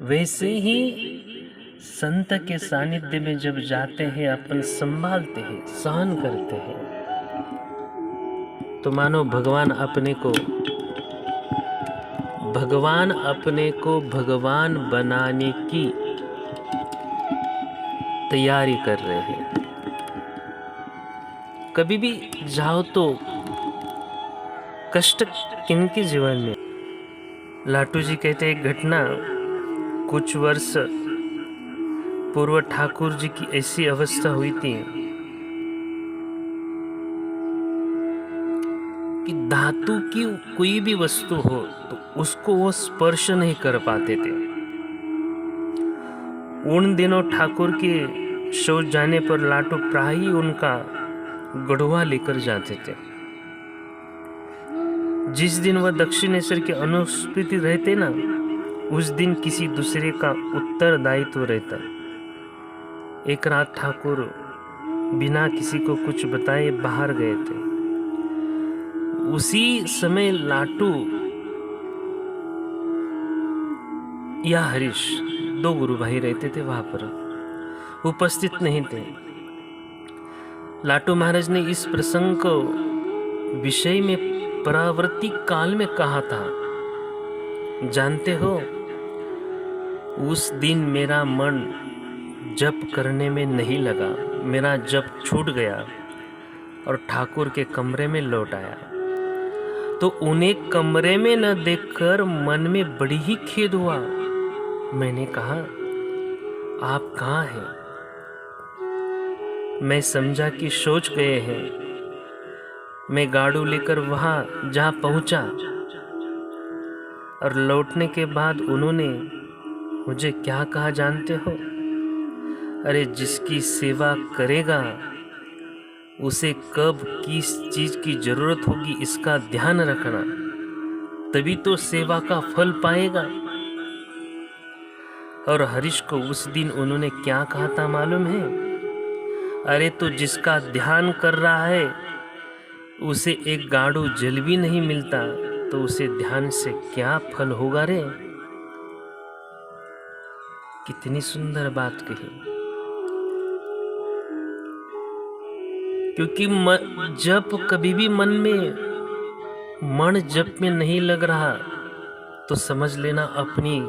वैसे ही संत के सानिध्य में जब जाते हैं, अपन संभालते हैं, सहन करते हैं, तो मानो भगवान अपने को भगवान बनाने की तैयारी कर रहे हैं। कभी भी जाओ तो कष्ट किनके जीवन में। लाटू जी कहते एक घटना कुछ वर्ष पूर्व ठाकुर जी की ऐसी अवस्था हुई थी कि धातु की कोई भी वस्तु हो तो उसको वो स्पर्श नहीं कर पाते थे। उन दिनों ठाकुर के शौच जाने पर लाटू प्राय ही उनका गढ़वा लेकर जाते थे। जिस दिन वह दक्षिणेश्वर के अनुपस्थित रहते ना, उस दिन किसी दूसरे का उत्तरदायित्व रहता। एक रात ठाकुर बिना किसी को कुछ बताए बाहर गए थे। उसी समय लाटू या हरीश, दो गुरु भाई रहते थे, वहां पर उपस्थित नहीं थे। लाटू महाराज ने इस प्रसंग को विषय में परावर्ती काल में कहा था, जानते हो उस दिन मेरा मन जप करने में नहीं लगा, मेरा जप छूट गया और ठाकुर के कमरे में लौट आया तो उन्हें कमरे में न देखकर मन में बड़ी ही खेद हुआ। मैंने कहा आप कहाँ हैं? मैं समझा कि सोच गए हैं। मैं गाड़ू लेकर वहां जहां पहुंचा और लौटने के बाद उन्होंने मुझे क्या कहा जानते हो? अरे जिसकी सेवा करेगा उसे कब किस चीज की जरूरत होगी इसका ध्यान रखना, तभी तो सेवा का फल पाएगा। और हरीश को उस दिन उन्होंने क्या कहा था मालूम है? अरे तो जिसका ध्यान कर रहा है उसे एक गाड़ू जल भी नहीं मिलता तो उसे ध्यान से क्या फल होगा रे। कितनी सुंदर बात कही। क्योंकि जब कभी भी मन जप में नहीं लग रहा तो समझ लेना अपनी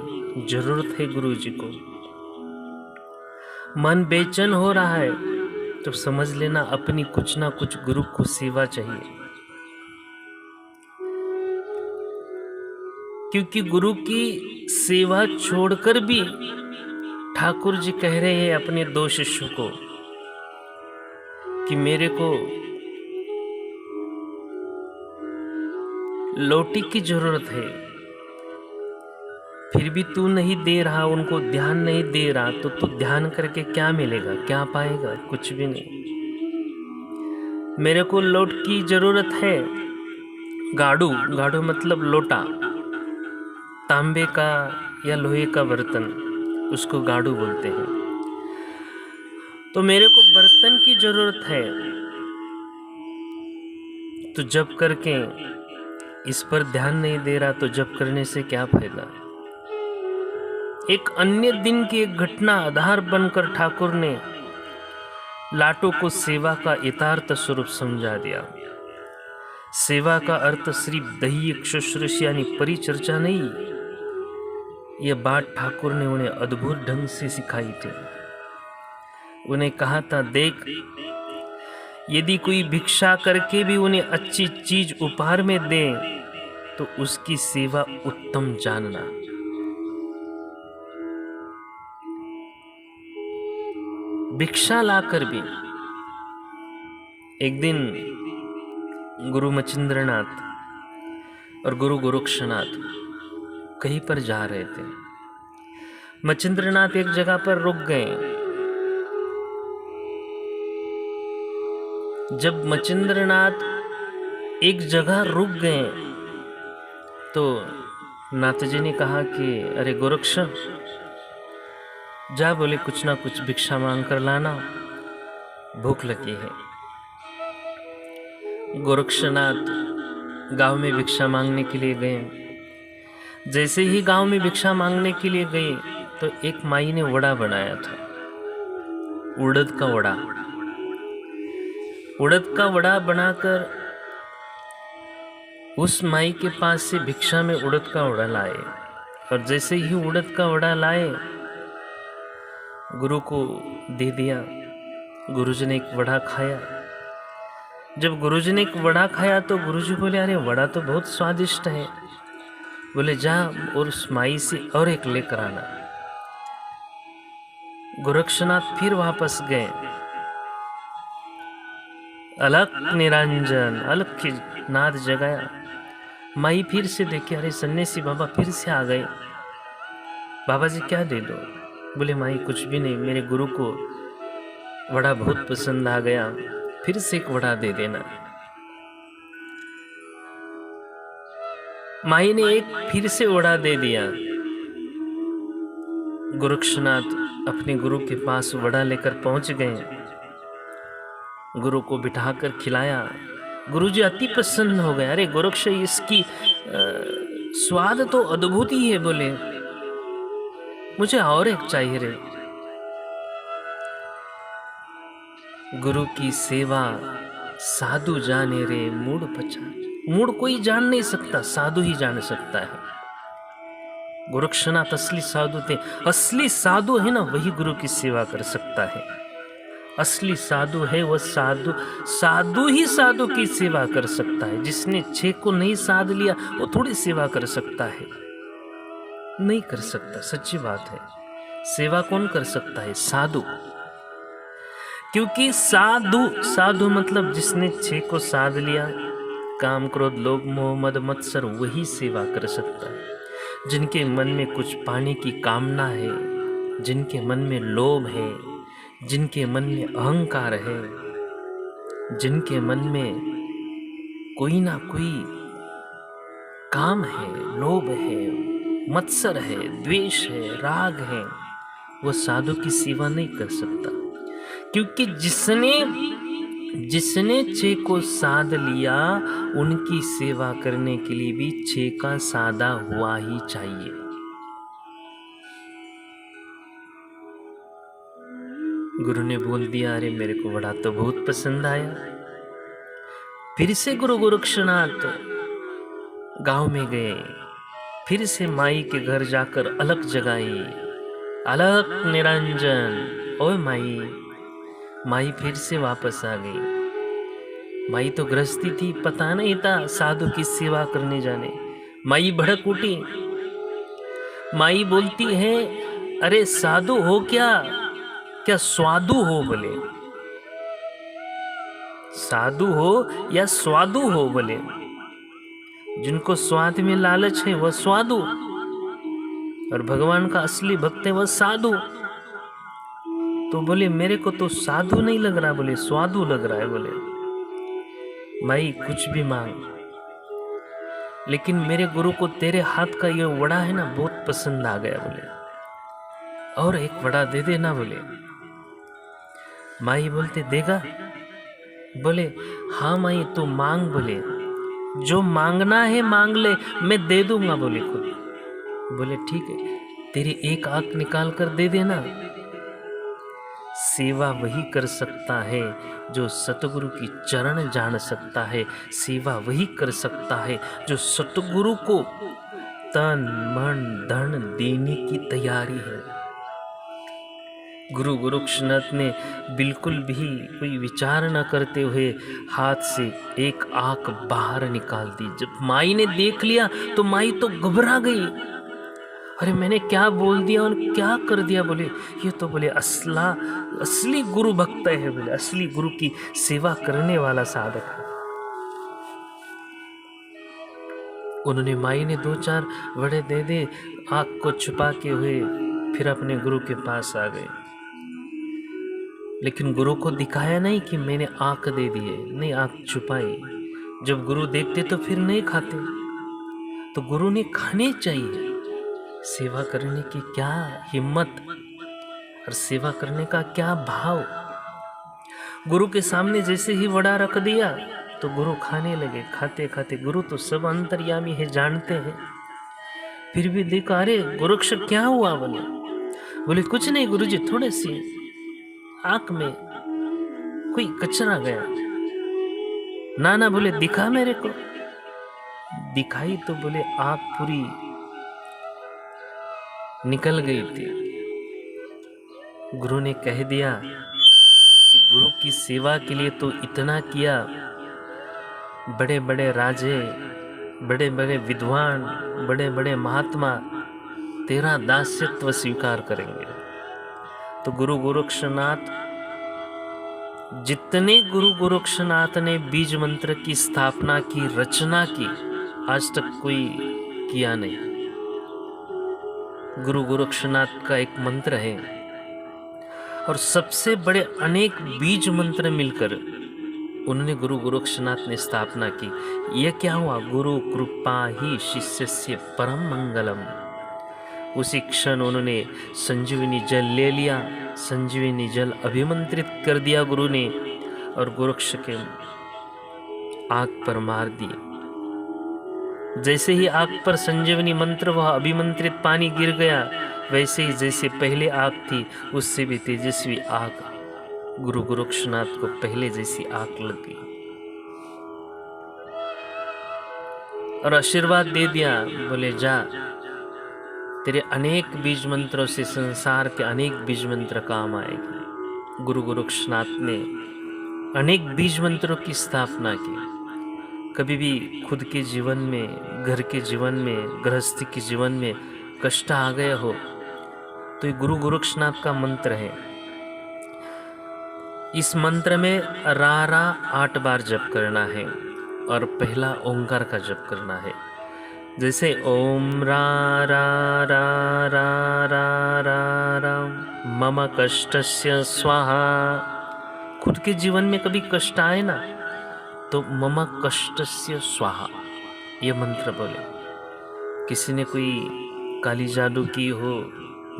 जरूरत है गुरु जी को। मन बेचैन हो रहा है तो समझ लेना अपनी कुछ ना कुछ गुरु को सेवा चाहिए। क्योंकि गुरु की सेवा छोड़कर भी ठाकुर जी कह रहे हैं अपने दो शिष्यों को कि मेरे को लोटी की जरूरत है, फिर भी तू नहीं दे रहा, उनको ध्यान नहीं दे रहा, तो तू ध्यान करके क्या मिलेगा, क्या पाएगा? कुछ भी नहीं। मेरे को लोट की जरूरत है। गाड़ू मतलब लोटा, तांबे का या लोहे का बर्तन, उसको गाड़ू बोलते हैं। तो मेरे को बर्तन की जरूरत है, तो जप करके इस पर ध्यान नहीं दे रहा तो जप करने से क्या फायदा। एक अन्य दिन की एक घटना आधार बनकर ठाकुर ने लाटू को सेवा का यथार्थ स्वरूप समझा दिया। सेवा का अर्थ सिर्फ दैहिक शुश्रूषा यानी परिचर्चा नहीं, यह बात ठाकुर ने उन्हें अद्भुत ढंग से सिखाई थी। उन्हें कहा था, देख यदि कोई भिक्षा करके भी उन्हें अच्छी चीज उपहार में दे तो उसकी सेवा उत्तम जानना। भिक्षा लाकर भी। एक दिन गुरु मचिंद्रनाथ और गुरु गोरक्षनाथ कहीं पर जा रहे थे। मचिंद्रनाथ एक जगह पर रुक गए। जब मचिंद्रनाथ एक जगह रुक गए तो नाथ जी ने कहा कि अरे गोरक्ष, जा बोले कुछ ना कुछ भिक्षा मांग कर लाना, भूख लगी है। गोरक्षनाथ गांव में भिक्षा मांगने के लिए गए। जैसे ही गांव में भिक्षा मांगने के लिए गए तो एक माई ने वड़ा बनाया था, उड़द का वड़ा। उड़द का वड़ा बनाकर उस माई के पास से भिक्षा में उड़द का वड़ा लाए, और जैसे ही उड़द का वड़ा लाए गुरु को दे दिया। गुरुजी ने एक वड़ा खाया। जब गुरुजी ने एक वड़ा खाया तो गुरुजी बोले, अरे वड़ा तो बहुत स्वादिष्ट है। बोले जा और उस माई से और एक लेकर आना। गोरक्षनाथ फिर वापस गए। अलख निरंजन, अलख की नाद जगाया। माई फिर से देखे, अरे सन्यासी बाबा फिर से आ गए। बाबा जी क्या दे दो? बोले माई कुछ भी नहीं, मेरे गुरु को वड़ा बहुत पसंद आ गया, फिर से एक वड़ा दे देना। माई ने एक फिर से वड़ा दे दिया। गोरक्षनाथ अपने गुरु के पास वड़ा लेकर पहुंच गए। गुरु को बिठाकर खिलाया। गुरुजी अति प्रसन्न हो गए। अरे गोरक्ष, इसकी स्वाद तो अद्भुत ही है। बोले मुझे और एक चाहिए रे। गुरु की सेवा साधु जाने रे मूड पहचान। मूड कोई जान नहीं सकता, साधु ही जान सकता है। गोरक्षनाथ असली साधु थे। असली साधु है ना, वही गुरु की सेवा कर सकता है। असली साधु है वह साधु ही साधु की सेवा कर सकता है। जिसने 6 को नहीं साध लिया वो थोड़ी सेवा कर सकता है, नहीं कर सकता। सच्ची बात है। सेवा कौन कर सकता है? साधु। क्योंकि साधु मतलब जिसने 6 को साध लिया, काम क्रोध लोभ मोह मद मत्सर, वही सेवा कर सकता है। जिनके मन में कुछ पाने की कामना है, जिनके मन में लोभ है, जिनके मन में अहंकार है, जिनके मन में कोई ना कोई काम है, लोभ है, मत्सर है, द्वेष है, राग है, वो साधु की सेवा नहीं कर सकता। क्योंकि जिसने 6 को साध लिया, उनकी सेवा करने के लिए भी 6 का साधा हुआ ही चाहिए। गुरु ने बोल दिया, अरे मेरे को वड़ा तो बहुत पसंद आया। फिर से गुरु गोरक्षनाथ गांव में गए। फिर से माई के घर जाकर अलख जगाई। अलख निरंजन, ओए माई फिर से वापस आ गई। माई तो गृहस्थी थी, पता नहीं था साधु की सेवा करने जाने। माई भड़क उठी। माई बोलती है, अरे साधु हो क्या स्वादु हो? बोले साधु हो या स्वादु हो? बोले जिनको स्वाद में लालच है वह स्वादु, और भगवान का असली भक्त है वह साधु। तो बोले मेरे को तो साधु नहीं लग रहा, बोले स्वादु लग रहा है। बोले माई कुछ भी मांग, लेकिन मेरे गुरु को तेरे हाथ का ये वड़ा है ना बहुत पसंद आ गया। बोले और एक वड़ा दे देना। बोले माई बोलते देगा? बोले हाँ माई तू मांग। बोले जो मांगना है मांग ले, मैं दे दूंगा। बोले खुद। बोले ठीक है, तेरी एक आंख निकाल कर दे देना। सेवा वही कर सकता है जो सतगुरु की चरण जान सकता है। सेवा वही कर सकता है जो सतगुरु को तन मन धन देने की तैयारी है। गुरु गोरक्षनाथ ने बिल्कुल भी कोई विचार न करते हुए हाथ से एक आंख बाहर निकाल दी। जब माई ने देख लिया तो माई तो घबरा गई। अरे मैंने क्या बोल दिया और क्या कर दिया? बोले ये तो बोले असली गुरु भक्त है। बोले असली गुरु की सेवा करने वाला साधक है। उन्होंने माई ने 2-4 वड़े दे दे, आंख को छुपा के हुए फिर अपने गुरु के पास आ गए। लेकिन गुरु को दिखाया नहीं कि मैंने आंख दे दिए, नहीं आंख छुपाई। जब गुरु देखते तो फिर नहीं खाते, तो गुरु ने खाने चाहिए। सेवा करने की क्या हिम्मत और सेवा करने का क्या भाव। गुरु के सामने जैसे ही वड़ा रख दिया तो गुरु खाने लगे। खाते खाते गुरु तो सब अंतर्यामी है, जानते हैं। फिर भी देखा, अरे गोरक्ष क्या हुआ? बोले बोले कुछ नहीं गुरुजी, थोड़ी सी आंख में कोई कचरा गया। ना ना, बोले दिखा मेरे को। दिखाई तो बोले आंख पूरी निकल गई थी। गुरु ने कह दिया कि गुरु की सेवा के लिए तो इतना किया, बड़े बड़े राजे, बड़े बड़े विद्वान, बड़े बड़े महात्मा तेरा दास्यत्व स्वीकार करेंगे। तो गुरु गोरक्षनाथ, जितने गुरु गोरक्षनाथ ने बीज मंत्र की स्थापना की, रचना की, आज तक कोई किया नहीं। गुरु गोरक्षनाथ का एक मंत्र है और सबसे बड़े अनेक बीज मंत्र मिलकर उन्होंने गुरु गोरक्षनाथ ने स्थापना की। यह क्या हुआ? गुरु कृपा ही शिष्यस्य परम मंगलम। उसी क्षण उन्होंने संजीवनी जल ले लिया, संजीवनी जल अभिमंत्रित कर दिया गुरु ने, और गोरक्ष के आग पर मार दिए। जैसे ही आग पर संजीवनी मंत्र वह अभिमंत्रित पानी गिर गया, वैसे ही जैसे पहले आग थी उससे भी तेजस्वी आग गुरु गोरक्षनाथ को पहले जैसी आग लग गई और आशीर्वाद दे दिया। बोले जा, तेरे अनेक बीज मंत्रों से संसार के अनेक बीज मंत्र काम आएंगे। गुरु गोरक्षनाथ ने अनेक बीज मंत्रों की स्थापना की। कभी भी खुद के जीवन में, घर के जीवन में, गृहस्थी के जीवन में कष्ट आ गया हो तो ये गुरु गोरक्षनाथ का मंत्र है। इस मंत्र में रा रा 8 बार जप करना है और पहला ओंकार का जप करना है। जैसे ओम रा रा रा रा रा रा रा मम कष्टस्य स्वाहा। खुद के जीवन में कभी कष्ट आए ना तो मम कष्टस्य स्वाहा ये मंत्र बोले। किसी ने कोई काली जादू की हो,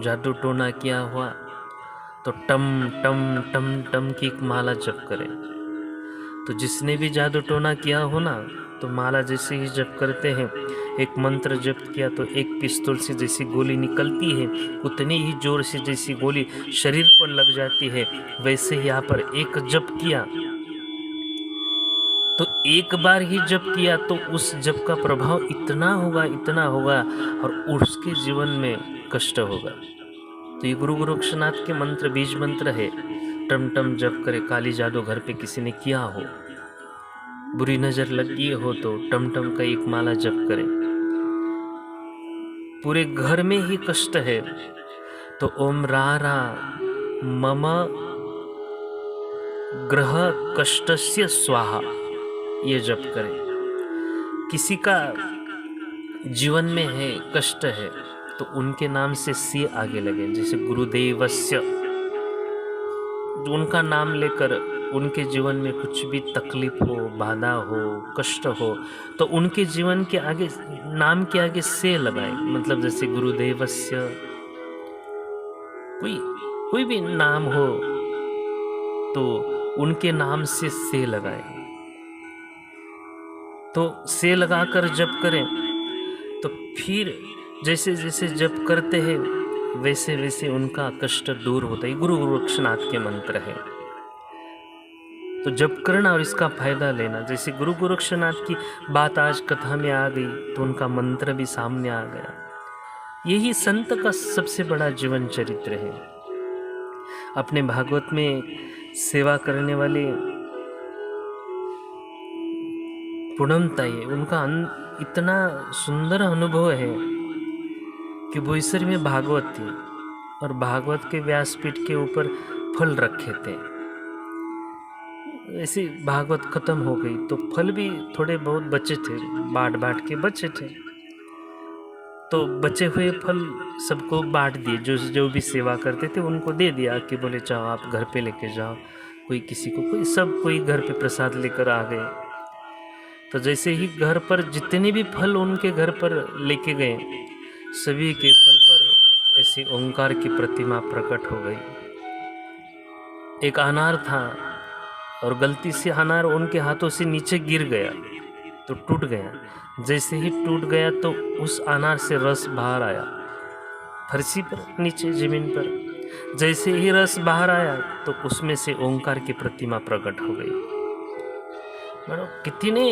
जादू टोना किया हुआ, तो टम टम टम टम की एक माला जप करें। तो जिसने भी जादू टोना किया हो ना, तो माला जैसे ही जप करते हैं, एक मंत्र जप किया तो एक पिस्तौल से जैसी गोली निकलती है, उतनी ही जोर से जैसी गोली शरीर पर लग जाती है, वैसे ही यहाँ पर एक जप किया तो एक बार ही जप किया तो उस जप का प्रभाव इतना होगा और उसके जीवन में कष्ट होगा। तो ये गुरु गोरक्षनाथ के मंत्र बीज मंत्र है। टम टम जप करे। काली जादू घर पे किसी ने किया हो, बुरी नजर लगी हो, तो टम टम का एक माला जप करे। पूरे घर में ही कष्ट है तो ओम रा रा मम ग्रह कष्टस्य स्वाहा ये जप करें। किसी का जीवन में है, कष्ट है, तो उनके नाम से सी आगे लगे। जैसे गुरुदेवस्य, उनका नाम लेकर उनके जीवन में कुछ भी तकलीफ हो, बाधा हो, कष्ट हो, तो उनके जीवन के आगे, नाम के आगे से लगाए। मतलब जैसे गुरुदेवस्य, कोई भी नाम हो तो उनके नाम से लगाए। तो से लगाकर जप करें तो फिर जैसे जैसे जप करते हैं वैसे वैसे उनका कष्ट दूर होता है। गुरु गोरक्षनाथ के मंत्र है। तो जप करना और इसका फायदा लेना। जैसे गुरु गोरक्षनाथ की बात आज कथा में आ गई तो उनका मंत्र भी सामने आ गया। यही संत का सबसे बड़ा जीवन चरित्र है। अपने भागवत में सेवा करने वाले पूर्णमताई, उनका इतना सुंदर अनुभव है कि बोईसर में भागवत थी और भागवत के व्यासपीठ के ऊपर फल रखे थे। ऐसे भागवत खत्म हो गई तो फल भी थोड़े बहुत बचे थे, बांट के बचे थे। तो बचे हुए फल सबको बांट दिए। जो भी सेवा करते थे उनको दे दिया कि बोले चाहो आप घर पे लेके जाओ। कोई किसी को, कोई घर पे प्रसाद लेकर आ गए। तो जैसे ही घर पर जितने भी फल उनके घर पर लेके गए, सभी के फल पर ऐसी ओंकार की प्रतिमा प्रकट हो गई। एक अनार था और गलती से अनार उनके हाथों से नीचे गिर गया तो टूट गया। जैसे ही टूट गया तो उस अनार से रस बाहर आया, फर्शी पर, नीचे जमीन पर। जैसे ही रस बाहर आया तो उसमें से ओंकार की प्रतिमा प्रकट हो गई। मानो कितने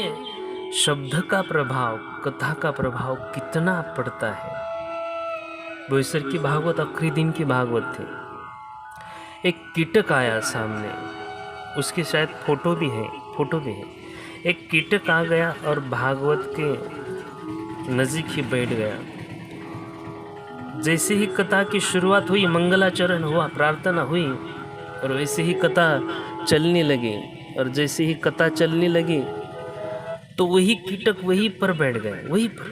शब्द का प्रभाव, कथा का प्रभाव कितना पड़ता है। बोईसर की भागवत आखिरी दिन की भागवत थी। एक कीटक आया सामने, उसकी शायद फोटो भी है। एक कीटक आ गया और भागवत के नजीक ही बैठ गया। जैसे ही कथा की शुरुआत हुई, मंगलाचरण हुआ, प्रार्थना हुई, और वैसे ही कथा चलने लगी। और जैसे ही कथा चलने लगी तो वही कीटक वहीं पर बैठ गए, वहीं पर।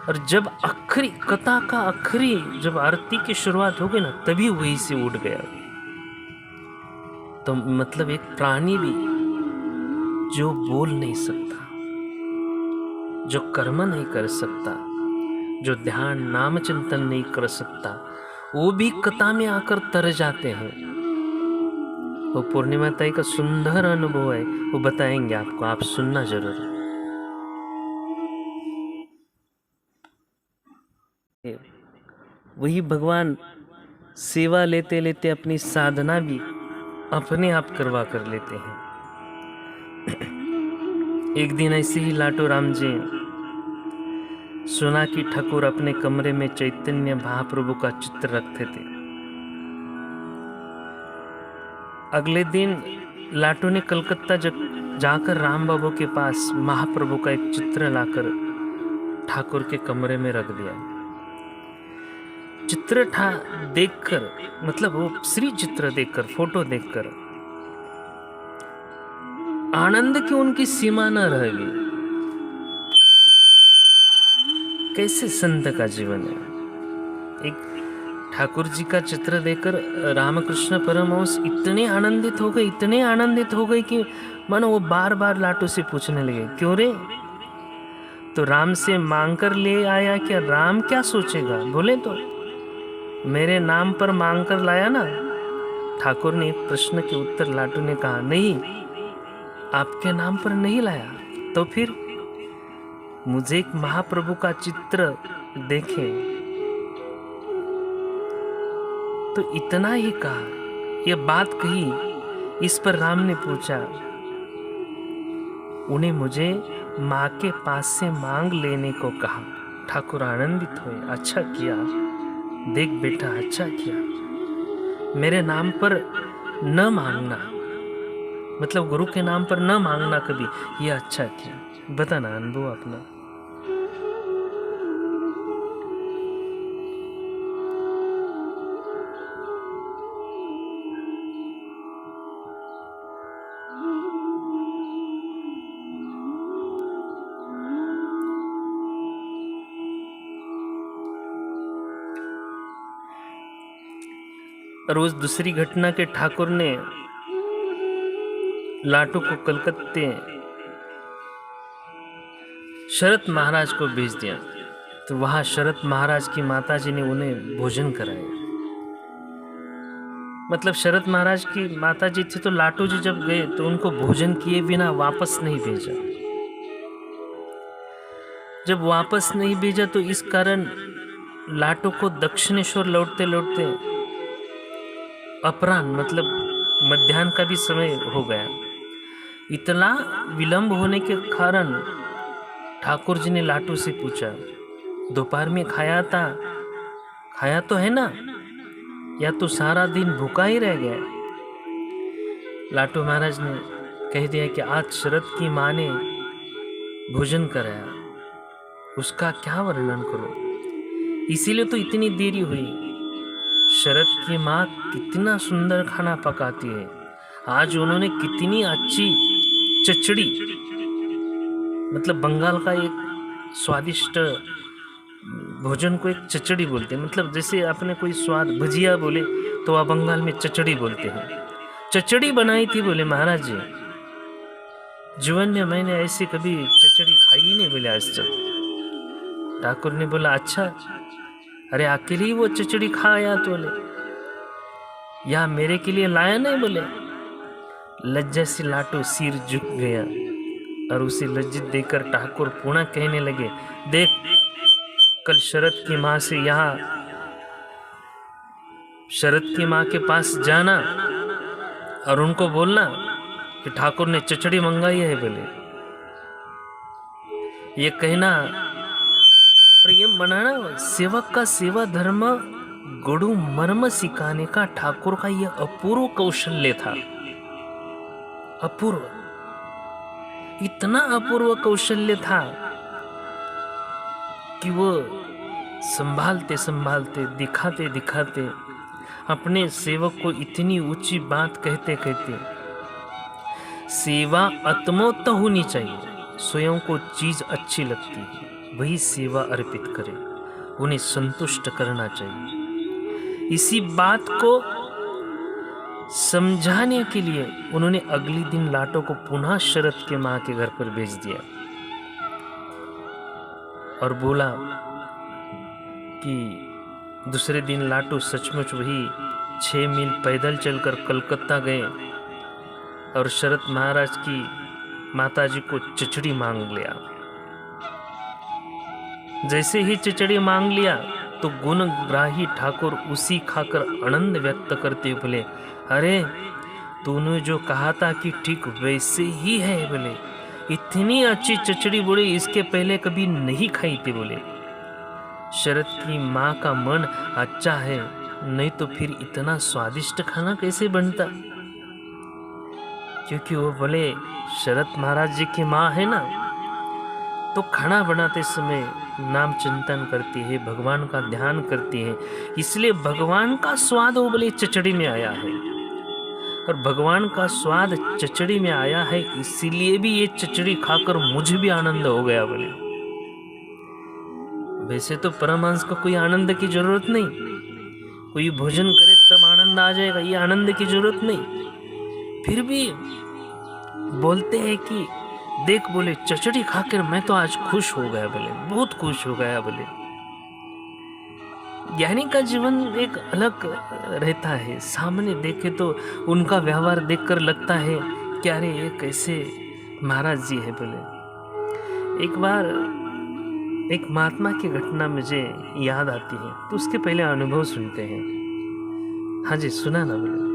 और जब आखिरी कथा का आखिरी, जब आरती की शुरुआत हो गई ना, तभी वहीं से उठ गया। तो मतलब एक प्राणी भी जो बोल नहीं सकता, जो कर्म नहीं कर सकता, जो ध्यान नाम चिंतन नहीं कर सकता, वो भी कथा में आकर तर जाते हैं। वो पूर्णिमा ताई का सुंदर अनुभव है, वो बताएंगे आपको, आप सुनना जरूर। वही भगवान सेवा लेते लेते अपनी साधना भी अपने आप करवा कर लेते हैं। एक दिन ऐसे ही लाटू राम जी सुना कि ठाकुर अपने कमरे में चैतन्य महाप्रभु का चित्र रखते थे। अगले दिन लाटू ने कलकत्ता जाकर राम बाबू के पास महाप्रभु का एक चित्र लाकर ठाकुर के कमरे में रख दिया। चित्र देखकर, मतलब वो श्री चित्र देखकर, फोटो देखकर आनंद की उनकी सीमा न रह गई। कैसे संत का जीवन है। एक ठाकुर जी का चित्र देखकर रामकृष्ण परमहंस इतने आनंदित हो गए कि मानो वो बार बार लाटू से पूछने लगे, क्यों रे, तो राम से मांग कर ले आया क्या? राम क्या सोचेगा? बोले तो मेरे नाम पर मांग कर लाया ना। ठाकुर ने प्रश्न के उत्तर लाटू ने कहा, नहीं, आपके नाम पर नहीं लाया। तो फिर मुझे एक महाप्रभु का चित्र देखें। तो इतना ही कहा, यह बात कही। इस पर राम ने पूछा, उन्हें मुझे माँ के पास से मांग लेने को कहा। ठाकुर आनंदित हुए, अच्छा किया, देख बेटा, अच्छा किया। मेरे नाम पर न मांगना, मतलब गुरु के नाम पर न मांगना कभी, यह अच्छा किया। बताना अनुभव अपना। रोज दूसरी घटना के ठाकुर ने लाटू को कलकत्ते शरत महाराज को भेज दिया। तो वहां शरत महाराज की माताजी ने उन्हें भोजन कराया। मतलब शरत महाराज की माताजी थी, तो लाटू जी जब गए तो उनको भोजन किए बिना वापस नहीं भेजा। जब वापस नहीं भेजा तो इस कारण लाटू को दक्षिणेश्वर लौटते लौटते अपराह्न, मतलब मध्याह्न का भी समय हो गया। इतना विलंब होने के कारण ठाकुर जी ने लाटू से पूछा, दोपहर में खाया तो है ना, या तो सारा दिन भूखा ही रह गया? लाटू महाराज ने कह दिया कि आज शरद की माँ ने भोजन कराया, उसका क्या वर्णन करो, इसीलिए तो इतनी देरी हुई। शरद की माँ कितना सुंदर खाना पकाती है। आज उन्होंने कितनी अच्छी चचड़ी, मतलब बंगाल का एक स्वादिष्ट भोजन को एक चचड़ी बोलते हैं। मतलब जैसे आपने कोई स्वाद भजिया बोले तो वह बंगाल में चचड़ी बोलते हैं। चचड़ी बनाई थी बोले महाराज जी, जीवन में मैंने ऐसी कभी चचड़ी खाई ही नहीं बोले आज तक। ठाकुर ने बोला, अच्छा, अरे अकेले ही वो चचड़ी खाया तो बोले, या मेरे के लिए लाया नहीं? बोले। लज्जा से लाटू सिर झुक गया और उसे लज्जित देकर ठाकुर पुनः कहने लगे, देख, कल शरद की माँ से यहाँ शरद की माँ के पास जाना और उनको बोलना कि ठाकुर ने चचड़ी मंगाई है बोले, ये कहना और ये मनाना। सेवक का सेवा धर्म गुरु मर्म सिखाने का ठाकुर का यह अपूर्व कौशल्य था। अपूर्व, इतना अपूर्व कौशल्य था कि वो संभालते संभालते, दिखाते दिखाते अपने सेवक को इतनी ऊंची बात कहते कहते, सेवा आत्मोत्त होनी चाहिए। स्वयं को चीज अच्छी लगती है वही सेवा अर्पित करे, उन्हें संतुष्ट करना चाहिए। इसी बात को समझाने के लिए उन्होंने अगले दिन लाटो को पुनः शरद के माँ के घर पर भेज दिया और बोला कि दूसरे दिन लाटो सचमुच वही 6 मील पैदल चलकर कलकत्ता गए और शरद महाराज की माताजी को चचड़ी मांग लिया। जैसे ही चचड़ी मांग लिया तो गुणग्राही ठाकुर उसी खाकर आनंद व्यक्त करते बोले, अरे तूने जो कहा था कि ठीक वैसे ही है बोले, इतनी अच्छी चचड़ी बोले इसके पहले कभी नहीं खाई थी बोले। शरद की माँ का मन अच्छा है, नहीं तो फिर इतना स्वादिष्ट खाना कैसे बनता। क्योंकि वो बोले शरद महाराज जी की माँ है ना, तो खाना बनाते समय नाम चिंतन करती है, भगवान का ध्यान करती है, इसलिए भगवान का स्वाद वो बोले चचड़ी में आया है। और भगवान का स्वाद चचड़ी में आया है, इसीलिए भी ये चचड़ी खाकर मुझे भी आनंद हो गया बोले। वैसे तो परमहंस को कोई आनंद की जरूरत नहीं, कोई भोजन करे तब आनंद आ जाएगा, ये आनंद की जरूरत नहीं। फिर भी बोलते हैं कि देख बोले चचड़ी खाकर मैं तो आज खुश हो गया बोले, बहुत खुश हो गया बोले। ज्ञानी का जीवन एक अलग रहता है, सामने देखे तो उनका व्यवहार देखकर लगता है कि अरे ये कैसे महाराज जी है बोले। एक बार एक महात्मा की घटना मुझे याद आती है, तो उसके पहले अनुभव सुनते हैं। हाँ जी सुना ना बोले।